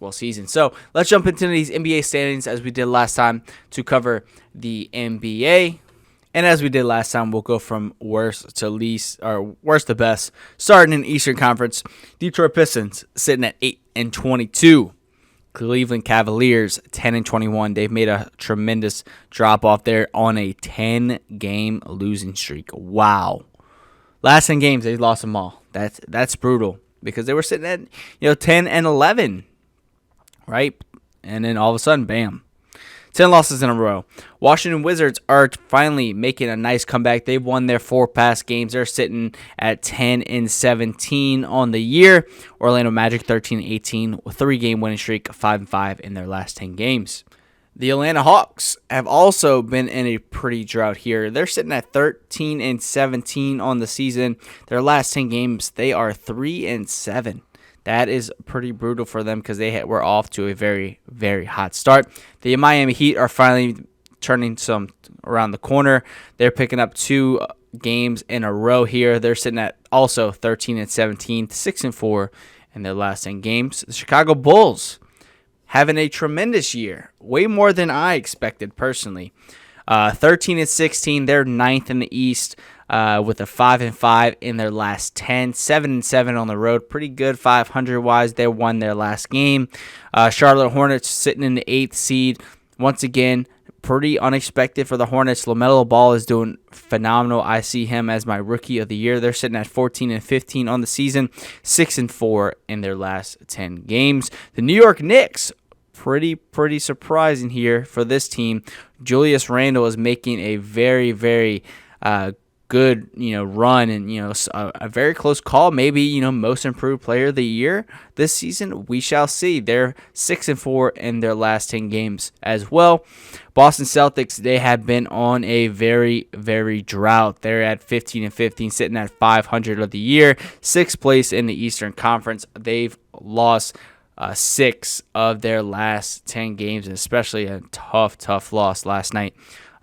basketball season. So let's jump into these NBA standings as we did last time to cover the NBA. And as we did last time, we'll go from worst to least, or worst to best. Starting in Eastern Conference, Detroit Pistons sitting at 8-22. Cleveland Cavaliers 10-21. They've made a tremendous drop off there on a 10-game losing streak. Wow. Last 10 games, they've lost them all. That's brutal because they were sitting at 10-11, right? And then all of a sudden, bam. 10 losses in a row. Washington Wizards are finally making a nice comeback. They've won their 4 past games. They're sitting at 10-17 on the year. Orlando Magic 13-18 with 3-game winning streak, 5-5 in their last 10 games. The Atlanta Hawks have also been in a pretty drought here. They're sitting at 13-17 on the season. Their last 10 games, they are 3-7. That is pretty brutal for them because they were off to a very, very hot start. The Miami Heat are finally turning some around the corner. They're picking up 2 games in a row here. They're sitting at also 13-17, 6-4 in their last 10 games. The Chicago Bulls having a tremendous year, way more than I expected personally. 13-16, they're 9th in the East. With a 5-5 in their last 10, 7-7 on the road. Pretty good 500-wise. They won their last game. Charlotte Hornets sitting in the 8th seed. Once again, pretty unexpected for the Hornets. LaMelo Ball is doing phenomenal. I see him as my rookie of the year. They're sitting at 14-15 on the season, 6-4 in their last 10 games. The New York Knicks, pretty surprising here for this team. Julius Randle is making a very, very good, run and, a very close call. Maybe, most improved player of the year this season. We shall see. They're 6-4 in their last 10 games as well. Boston Celtics, they have been on a very, very drought. They're at 15-15, sitting at 500 of the year, 6th place in the Eastern Conference. They've lost 6 of their last 10 games, especially a tough loss last night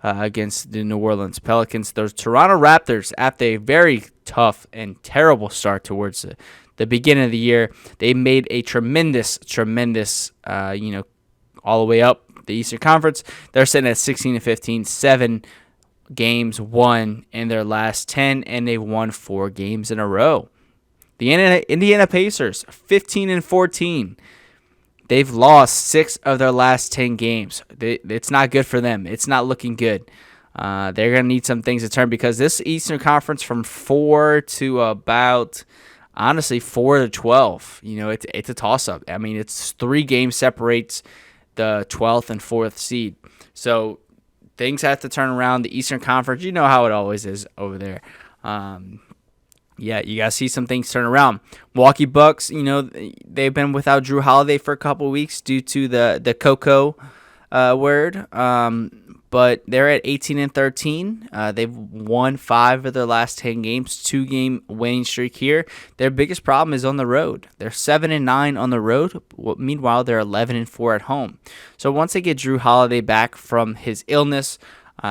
against the New Orleans Pelicans. Those Toronto Raptors, after a very tough and terrible start towards the beginning of the year, they made a tremendous, all the way up the Eastern Conference. They're sitting at 16-15, 7 games won in their last 10, and they've won 4 games in a row. The Indiana Pacers, 15-14. They've lost 6 of their last 10 games. It's not good for them. It's not looking good. They're going to need some things to turn because this Eastern Conference from 4 to about, honestly, 4 to 12, it's a toss-up. I mean, it's 3 games separates the 12th and 4th seed. So things have to turn around. The Eastern Conference, you know how it always is over there. Yeah, you got to see some things turn around. Milwaukee Bucks, they've been without Drew Holiday for a couple of weeks due to the Coco word. But they're at 18-13. They've won 5 of their last 10 games, 2-game winning streak here. Their biggest problem is on the road. They're 7-9 on the road. Meanwhile, they're 11-4 at home. So once they get Drew Holiday back from his illness,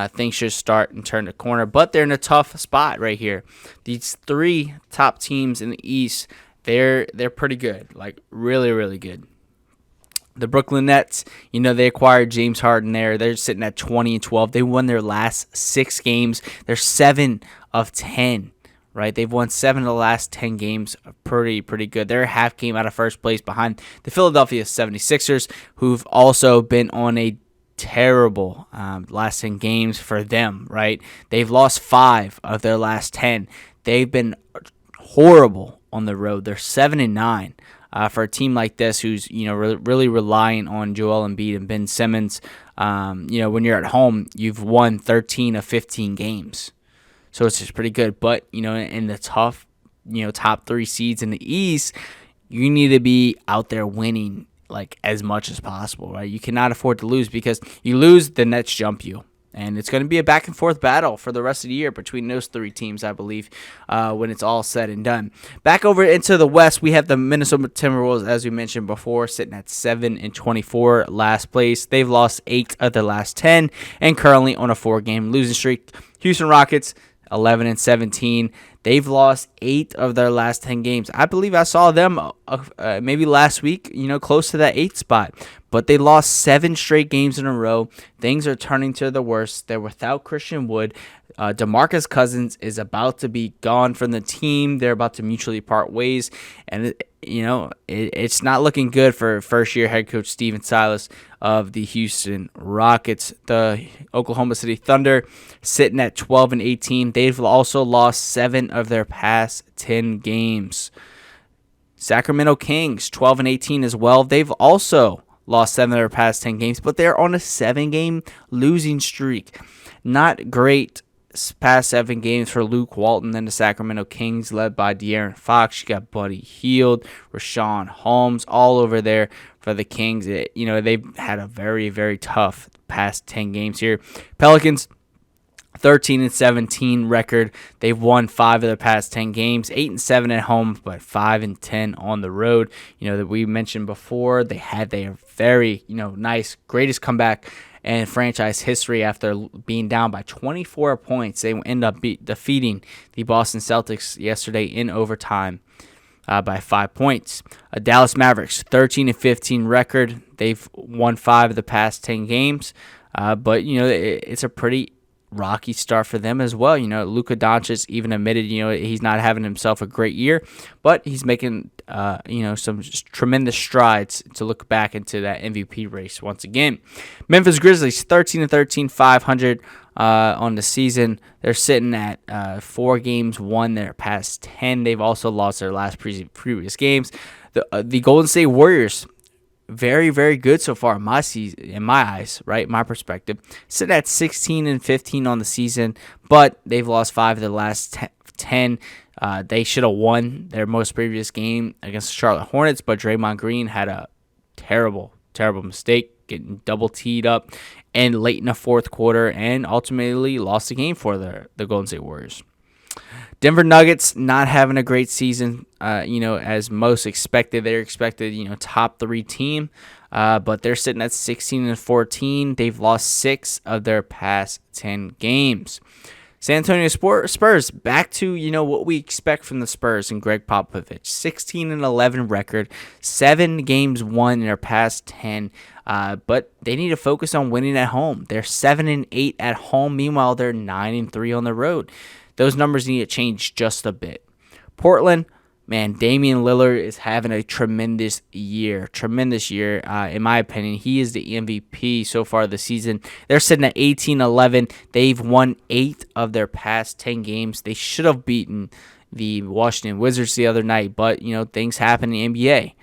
things should start and turn the corner. But they're in a tough spot right here. These 3 top teams in the East, they're pretty good, like really, really good. The Brooklyn Nets, they acquired James Harden there. They're sitting at 20-12. They won their last 6 games. They're 7 of 10, right? They've won 7 of the last 10 games. Pretty good. They're a half game out of first place behind the Philadelphia 76ers, who've also been on a terrible last 10 games for them, right? They've lost 5 of their last 10. They've been horrible on the road. They're 7-9. For a team like this who's, really relying on Joel Embiid and Ben Simmons, when you're at home, you've won 13 of 15 games. So it's just pretty good. But, in the tough, top 3 seeds in the East, you need to be out there winning, like, as much as possible, right? You cannot afford to lose because you lose, the Nets jump you. And it's going to be a back-and-forth battle for the rest of the year between those 3 teams, I believe, when it's all said and done. Back over into the West, we have the Minnesota Timberwolves, as we mentioned before, sitting at 7-24, last place. They've lost 8 of the last 10 and currently on a 4-game losing streak. Houston Rockets, 11-17. They've lost 8 of their last 10 games. I believe I saw them maybe last week, close to that 8th spot. But they lost 7 straight games in a row. Things are turning to the worst. They're without Christian Wood. DeMarcus Cousins is about to be gone from the team. They're about to mutually part ways. And, it's not looking good for first-year head coach Steven Silas of the Houston Rockets. The Oklahoma City Thunder sitting at 12-18. They've also lost 7 of their past 10 games. Sacramento Kings 12-18 as well. They've also lost 7 of their past 10 games, but they're on a 7-game losing streak. Not great past 7 games for Luke Walton and the Sacramento Kings, led by De'Aaron Fox. You got Buddy Hield, Rashawn Holmes, all over there for the Kings. They've had a very, very tough past 10 games here. Pelicans 13-17 record. They've won 5 of their past 10 games, 8-7 at home, but 5-10 on the road. That we mentioned before, they had their very, nice, greatest comeback in franchise history after being down by 24 points. They end up defeating the Boston Celtics yesterday in overtime by 5 points. Dallas Mavericks 13-15 record. They've won 5 of the past 10 games, but it's a pretty rocky start for them as well. Luka Doncic even admitted, he's not having himself a great year, but he's making, some tremendous strides to look back into that MVP race once again. Memphis Grizzlies 13-13, 500 on the season. They're sitting at 4 games, won their past 10. They've also lost their last previous games. The Golden State Warriors, very, very good so far in my eyes, right? My perspective. Sitting at 16-15 on the season, but they've lost 5 of the last 10. They should have won their most previous game against the Charlotte Hornets, but Draymond Green had a terrible, terrible mistake, getting double teed up and late in the fourth quarter, and ultimately lost the game for the Golden State Warriors. Denver Nuggets not having a great season, as most expected. They're expected, top 3 team, but they're sitting at 16-14. They've lost 6 of their past 10 games. San Antonio Spurs, back to, what we expect from the Spurs and Greg Popovich. 16-11 record, 7 games won in their past 10, but they need to focus on winning at home. They're 7-8 at home. Meanwhile, they're 9-3 on the road. Those numbers need to change just a bit. Portland, man, Damian Lillard is having a tremendous year. In my opinion. He is the MVP so far this season. They're sitting at 18-11. They've won 8 of their past 10 games. They should have beaten the Washington Wizards the other night, but, things happen in the NBA.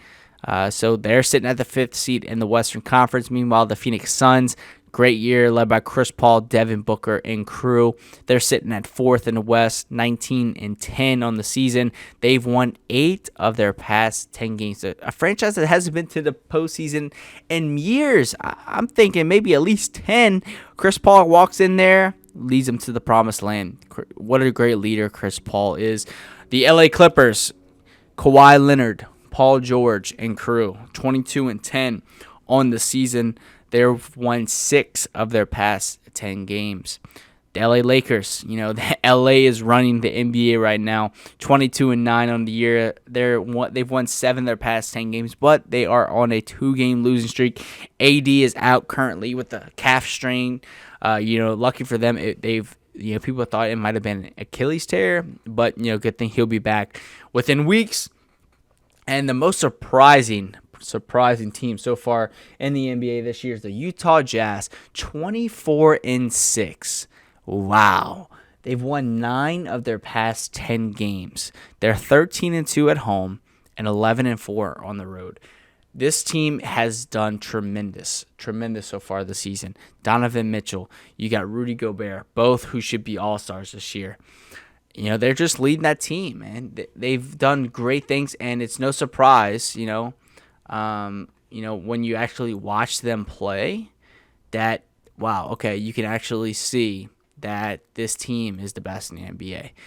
So they're sitting at the 5th seed in the Western Conference. Meanwhile, the Phoenix Suns, great year led by Chris Paul, Devin Booker, and crew. They're sitting at 4th in the West, 19-10 on the season. They've won 8 of their past 10 games. A franchise that hasn't been to the postseason in years. I'm thinking maybe at least 10. Chris Paul walks in there, leads them to the promised land. What a great leader Chris Paul is. The LA Clippers, Kawhi Leonard, Paul George, and crew, 22-10 on the season. They've won 6 of their past 10 games. The LA Lakers, the LA is running the NBA right now, 22-9 on the year. They've won 7 of their past 10 games, but they are on a 2-game losing streak. AD is out currently with a calf strain. Lucky for them, people thought it might have been an Achilles tear, but good thing he'll be back within weeks. And the most surprising team so far in the NBA this year is the Utah Jazz, 24-6. Wow. They've won 9 of their past 10 games. They're 13-2 at home and 11-4 on the road. This team has done tremendous so far this season. Donovan Mitchell, you got Rudy Gobert, both who should be all-stars this year. They're just leading that team, man. They've done great things, and it's no surprise, when you actually watch them play, that, wow, okay, you can actually see that this team is the best in the NBA.